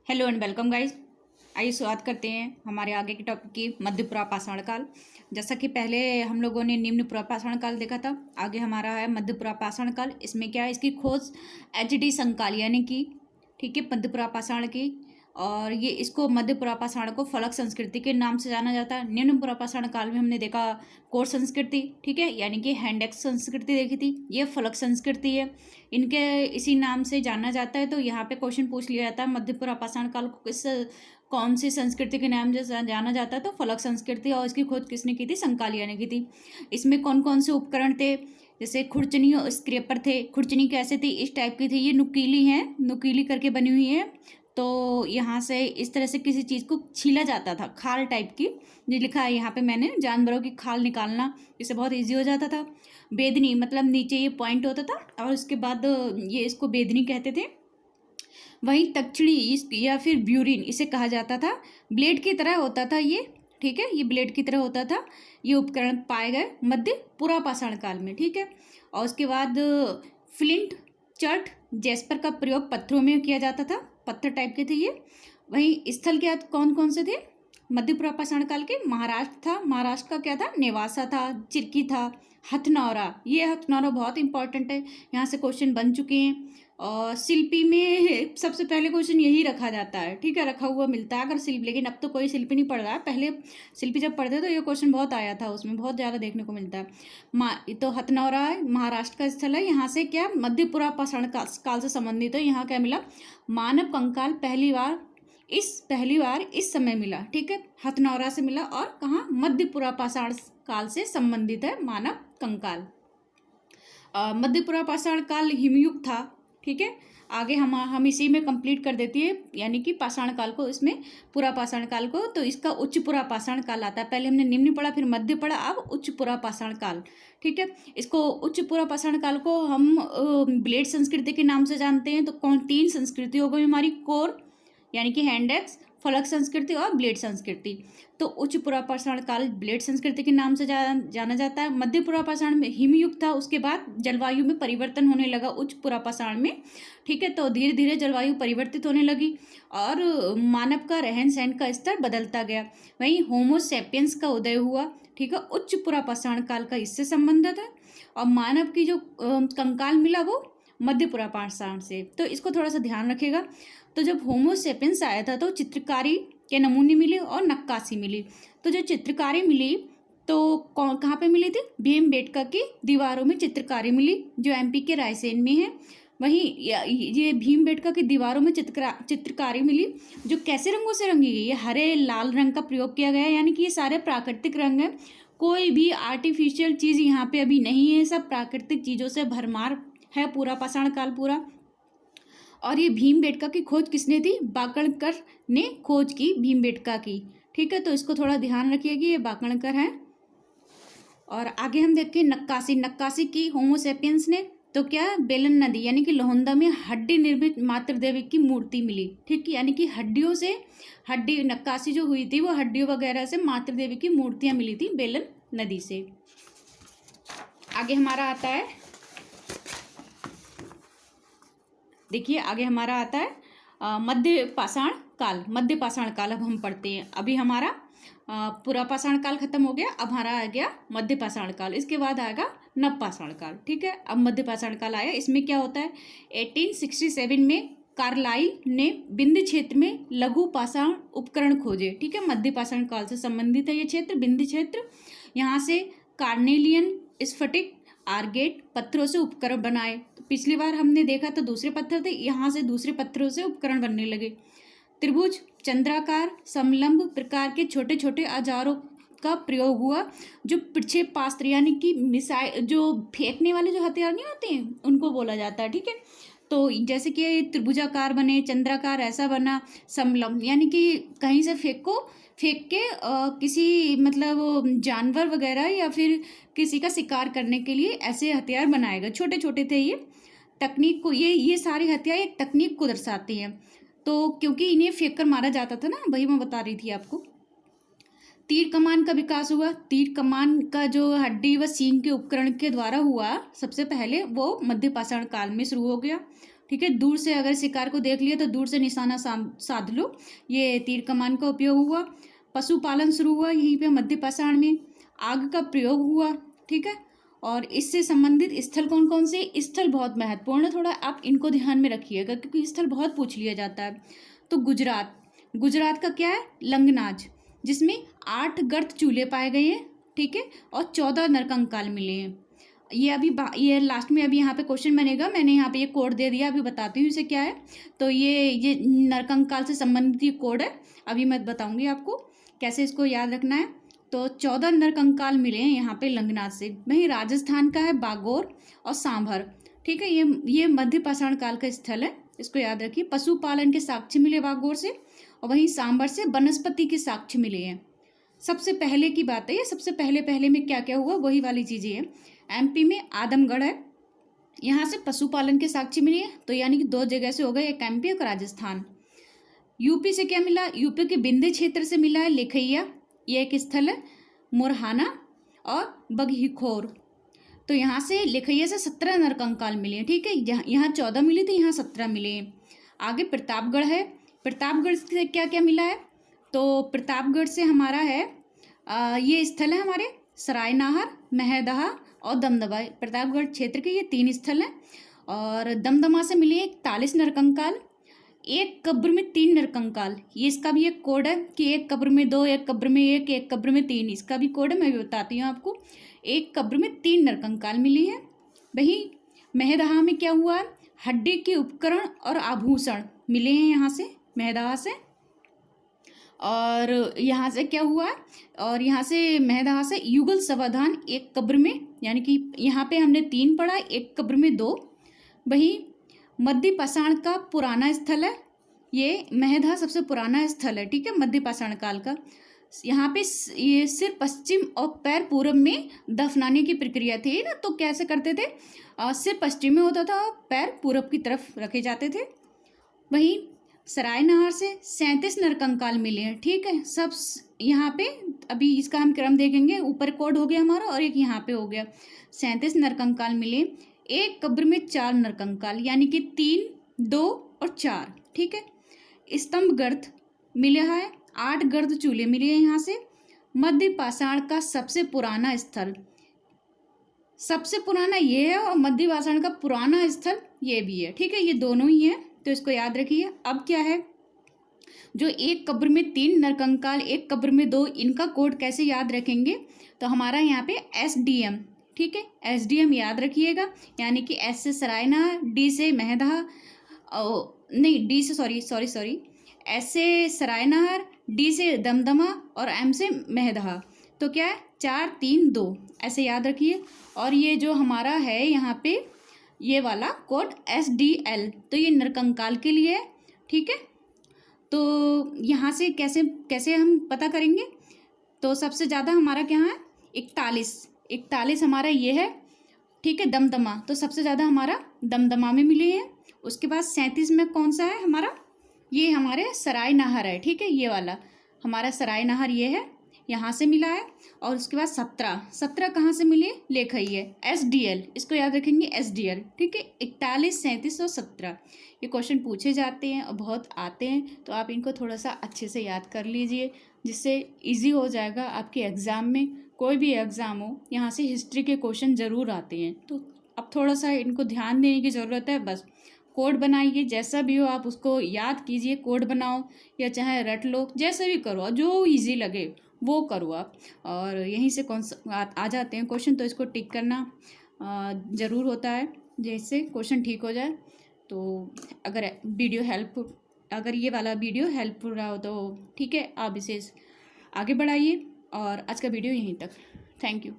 Hello and welcome guys. आइए शुरुआत करते हैं हमारे आगे के टॉपिक की मध्य पुरापाषाण काल। जैसा कि पहले हम लोगों ने निम्न पुरापाषाण काल देखा था, आगे हमारा है मध्य पुरापाषाण काल। इसमें क्या है, इसकी खोज एच.डी. संकालिया ने की। ठीक है, मध्य पुरापाषाण की। और ये इसको मध्य पुरापाषाण को फलक संस्कृति के नाम से जाना जाता है। निम्न पुरापाषाण काल में हमने देखा कोर संस्कृति, ठीक है, यानी कि हैंडेक्स संस्कृति देखी थी। ये फलक संस्कृति है, इनके इसी नाम से जाना जाता है। तो यहाँ पे क्वेश्चन पूछ लिया जाता है मध्य पुरापाषाण काल को किस कौन सी संस्कृति के नाम से जाना जाता है, तो फलक संस्कृति। और इसकी खोज किसने की थी? संकालिया ने की थी। इसमें कौन कौन से उपकरण थे? जैसे खुरचनी और स्क्रेपर थे। खुरचनी कैसे थी? इस टाइप की थी, ये नुकीली है, नुकीली करके बनी हुई है। तो यहाँ से इस तरह से किसी चीज़ को छीला जाता था, खाल टाइप की। जो लिखा है यहाँ पे मैंने, जानवरों की खाल निकालना, इससे बहुत इजी हो जाता था। बेदनी मतलब नीचे ये पॉइंट होता था और उसके बाद ये इसको बेदनी कहते थे। वहीं तक्षणी या फिर ब्यूरिन इसे कहा जाता था। ब्लेड की तरह होता था ये, ठीक है, ये ब्लेड की तरह होता था। ये उपकरण पाए गए मध्य पुरापाषाण काल में, ठीक है। और उसके बाद फ्लिंट, चट, जेस्पर का प्रयोग पत्थरों में किया जाता था, पत्थर टाइप के थे ये। वहीं स्थल क्या कौन कौन से थे मध्य पुरापाषाण काल के? महाराष्ट्र था, महाराष्ट्र का क्या था? नेवासा था, चिरकी था, हथनौरा। ये हथनौरा बहुत इंपॉर्टेंट है, यहाँ से क्वेश्चन बन चुके हैं। और शिल्पी में सबसे पहले क्वेश्चन यही रखा जाता है, ठीक है, रखा हुआ मिलता है अगर शिल्प। लेकिन अब तो कोई शिल्पी नहीं पढ़ रहा है, पहले शिल्पी जब पढ़ते तो ये क्वेश्चन बहुत आया था, उसमें बहुत ज़्यादा देखने को मिलता है। तो हथनौरा महाराष्ट्र का स्थल है। यहाँ से क्या मध्य पुरापाषाण काल से संबंधित है। यहाँ क्या मिला? मानव कंकाल पहली बार इस समय मिला, ठीक है, हथनौरा से मिला। और कहाँ? मध्य पुरापाषाण काल से संबंधित है मानव कंकाल। मध्य पुरापाषाण काल हिमयुग था, ठीक है। आगे हम इसी में कंप्लीट कर देती है, यानी कि पाषाण काल को, इसमें पुरापाषाण काल को। तो इसका उच्च पुरापाषाण काल आता है। पहले हमने निम्न पढ़ा, फिर मध्य पढ़ा, अब उच्च पुरापाषाण काल, ठीक है। इसको उच्च पुरापाषाण काल को हम ब्लेड संस्कृति के नाम से जानते हैं। तो कौन? 3 संस्कृति हो गई हमारी, कोर यानी कि हैंडेक्स, फलक संस्कृति और ब्लेड संस्कृति। तो उच्च पुरापाषाण काल ब्लेड संस्कृति के नाम से जाना जाता है। मध्य पुरापाषाण में हिमयुग था, उसके बाद जलवायु में परिवर्तन होने लगा उच्च पुरापाषाण में, ठीक है। तो धीरे धीरे जलवायु परिवर्तित होने लगी और मानव का रहन सहन का स्तर बदलता गया। वहीं होमोसेपियंस का उदय हुआ, ठीक है, उच्च पुरापाषाण काल का इससे संबंधित है। और मानव की जो कंकाल मिला वो मध्य पुरापाषाण से। तो इसको थोड़ा सा ध्यान रखिएगा। तो जब होमोसेपियंस आया था तो चित्रकारी के नमूने मिले और नक्काशी मिली। तो जो चित्रकारी मिली तो कहाँ पे मिली थी? भीमबेटका की दीवारों में चित्रकारी मिली, जो एमपी के रायसेन में है। वहीं ये भीमबेटका की दीवारों में चित्रकारी मिली, जो कैसे रंगों से रंगी गई? ये हरे लाल रंग का प्रयोग किया गया है, यानी कि ये सारे प्राकृतिक रंग हैं। कोई भी आर्टिफिशियल चीज़ यहाँ पे अभी नहीं है, सब प्राकृतिक चीज़ों से भरमार है पूरा पाषाण काल पूरा। और ये भीमबेटका की खोज किसने थी? बाकणकर ने खोज की भीमबेटका की, ठीक है। तो इसको थोड़ा ध्यान रखिए कि ये बाकणकर हैं। और आगे हम देखते हैं नक्काशी की होमोसेपियंस ने। तो क्या? बेलन नदी यानी कि लोहंदा में हड्डी निर्मित मातृ देवी की मूर्ति मिली, ठीक, यानी कि हड्डियों से हड्डी नक्काशी जो हुई थी वो हड्डियों वगैरह से मातृ देवी की मूर्तियां मिली थी बेलन नदी से। आगे हमारा आता है, देखिए आगे हमारा आता है मध्य पाषाण काल। मध्य पाषाण काल अब हम पढ़ते हैं। अभी हमारा पुरापाषाण काल खत्म हो गया, अब हमारा आ गया मध्य पाषाण काल। इसके बाद आएगा नव पाषाण काल, ठीक है। अब मध्य पाषाण काल आया। इसमें क्या होता है? 1867 में कार्लाइल ने बिंद क्षेत्र में लघु पाषाण उपकरण खोजे, ठीक है। मध्य पाषाण काल से संबंधित है ये क्षेत्र, बिंद क्षेत्र। यहाँ से कार्नेलियन, स्फटिक, आर्गेट पत्थरों से उपकरण बनाए। तो पिछली बार हमने देखा था दूसरे पत्थर थे, यहाँ से दूसरे पत्थरों से उपकरण बनने लगे। त्रिभुज, चंद्राकार, समलंब प्रकार के छोटे छोटे औजारों का प्रयोग हुआ, जो प्रक्षेपास्त्र यानी कि मिसाइल, जो फेंकने वाले जो हथियार नहीं होते हैं उनको बोला जाता है, ठीक है। तो जैसे कि त्रिभुजाकार बने, चंद्राकार ऐसा बना, समलंब यानी कि कहीं से फेंक के किसी मतलब जानवर वगैरह या फिर किसी का शिकार करने के लिए ऐसे हथियार बनाए गए। छोटे छोटे थे ये। तकनीक को ये सारे हथियार एक तकनीक को दर्शाती हैं। तो क्योंकि इन्हें फेंक कर मारा जाता था ना, वही मैं बता रही थी आपको। तीर कमान का विकास हुआ। तीर कमान का जो हड्डी व सींग के उपकरण के द्वारा हुआ सबसे पहले, वो मध्य पाषाण काल में शुरू हो गया। ठीक है। दूर से अगर शिकार को देख लिया तो दूर से निशाना साध लो, ये तीर कमान का उपयोग हुआ। पशुपालन शुरू हुआ यहीं पे मध्य पाषाण में। आग का प्रयोग हुआ, ठीक है। और इससे संबंधित स्थल कौन कौन से? स्थल बहुत महत्वपूर्ण है, थोड़ा आप इनको ध्यान में रखिएगा क्योंकि स्थल बहुत पूछ लिया जाता है। तो गुजरात का क्या है? लंगनाज, जिसमें 8 गर्त चूल्हे पाए गए हैं, ठीक है, और 14 नरकंकाल मिले हैं। ये लास्ट में अभी यहाँ पे क्वेश्चन बनेगा, मैंने यहाँ पे ये कोड दे दिया, अभी बताती हूँ इसे क्या है। तो ये नरकंकाल से संबंधित ये कोड है, अभी मैं बताऊँगी आपको कैसे इसको याद रखना है। तो 14 नरकंकाल मिले हैं यहाँ पे लंगनाथ से। वहीं राजस्थान का है बागोर और सांभर, ठीक है। ये मध्य पाषाण काल का स्थल है, इसको याद रखिए। पशुपालन के साक्ष्य मिले बागोर से, और वहीं सांभर से वनस्पति के साक्ष्य मिले हैं। सबसे पहले की बात है ये, सबसे पहले में क्या क्या हुआ वही वाली चीज़ें हैं। एमपी में आदमगढ़ है, यहाँ से पशुपालन के साक्ष्य मिले हैं, तो यानी कि 2 जगह से हो गए, एक एमपी और राजस्थान। यूपी से क्या मिला? यूपी के विंध्य क्षेत्र से मिला है लेखैया, ये एक स्थल है। मुरहाना और बघीखोर, तो यहाँ से लेखैया से 17 नरकंकाल मिले हैं, ठीक है। यहाँ 14 मिले थे, यहाँ 17 मिले हैं। आगे प्रतापगढ़ है, प्रतापगढ़ से क्या क्या मिला है? तो प्रतापगढ़ से हमारा है ये स्थल है हमारे सरायनाहर, महदहा और दमदमा। प्रतापगढ़ क्षेत्र के ये 3 स्थल हैं। और दमदमा से मिले 41 नरकंकाल, एक कब्र में 3 नरकंकाल। ये इसका भी एक कोड है कि एक कब्र में 2, एक कब्र में 1, एक कब्र में 3, इसका भी कोड है, मैं भी बताती हूँ आपको। एक कब्र में 3 नरकंकाल मिली हैं। वहीं महदहा में क्या हुआ? हड्डी के उपकरण और आभूषण मिले हैं यहाँ से, महदहा से। और यहाँ से क्या हुआ? और यहाँ से महदहा से युगल समाधान एक कब्र में, यानी कि यहाँ पे हमने 3 पढ़ा, एक कब्र में 2। वहीं मध्य पाषाण का पुराना स्थल है ये, महदहा सबसे पुराना स्थल है, ठीक है, मध्य पाषाण काल का। यहाँ पे ये सिर पश्चिम और पैर पूर्व में दफनाने की प्रक्रिया थी ना, तो कैसे करते थे? सिर पश्चिम में होता था, पैर पूर्व की तरफ रखे जाते थे। वहीं सरायनहार से 37 नरकंकाल मिले हैं, ठीक है। सब यहाँ पे अभी इसका हम क्रम देखेंगे, ऊपर कोड हो गया हमारा और एक यहाँ पे हो गया। 37 नरकंकाल मिले। एक कब्र में 4 नरकंकाल, यानी कि 3, 2 और 4, ठीक है। स्तंभ गर्त मिले है, 8 गर्द चूल्हे मिले हैं यहाँ से। मध्य पाषाण का सबसे पुराना स्थल, सबसे पुराना ये है, और मध्य पाषाण का पुराना स्थल ये भी है, ठीक है। ये दोनों ही हैं, तो इसको याद रखिए। अब क्या है, जो एक कब्र में 3 नरकंकाल, एक कब्र में 2, इनका कोड कैसे याद रखेंगे? तो हमारा यहाँ पे SDM, ठीक है, SDM याद रखिएगा। यानी कि S से सरायनहार, D से महदहा, नहीं D से सॉरी S से सरायनहार, D से दमदमा और M से महदहा। तो क्या है? 4, 3, 2 ऐसे याद रखिए। और ये जो हमारा है यहाँ पे ये वाला कोड SDL, तो ये नरकंकाल के लिए है, ठीक है। तो यहाँ से कैसे हम पता करेंगे? तो सबसे ज़्यादा हमारा क्या है? 41 हमारा ये है, ठीक है, दमदमा। तो सबसे ज़्यादा हमारा दमदमा में मिले हैं। उसके बाद 37 में कौन सा है हमारा? ये हमारे सरायनहार है, ठीक है, ये वाला हमारा सरायनहार ये है, यहाँ से मिला है। और उसके बाद 17 कहाँ से मिले? लेखैया, SDL, इसको याद रखेंगे SDL, ठीक है। 41, 37 और 17 ये क्वेश्चन पूछे जाते हैं और बहुत आते हैं, तो आप इनको थोड़ा सा अच्छे से याद कर लीजिए, जिससे इजी हो जाएगा आपके एग्ज़ाम में। कोई भी एग्ज़ाम हो, यहाँ से हिस्ट्री के क्वेश्चन ज़रूर आते हैं, तो अब थोड़ा सा इनको ध्यान देने की ज़रूरत है। बस कोड बनाइए, जैसा भी हो आप उसको याद कीजिए, कोड बनाओ या चाहे रट लो, जैसे भी करो, जो ईजी लगे वो करो आप। और यहीं से कौन सा आ जाते हैं क्वेश्चन, तो इसको टिक करना ज़रूर होता है, जैसे क्वेश्चन ठीक हो जाए। तो अगर ये वाला वीडियो हेल्पफुल रहा हो तो ठीक है, आप इसे आगे बढ़ाइए। और आज का वीडियो यहीं तक। Thank you.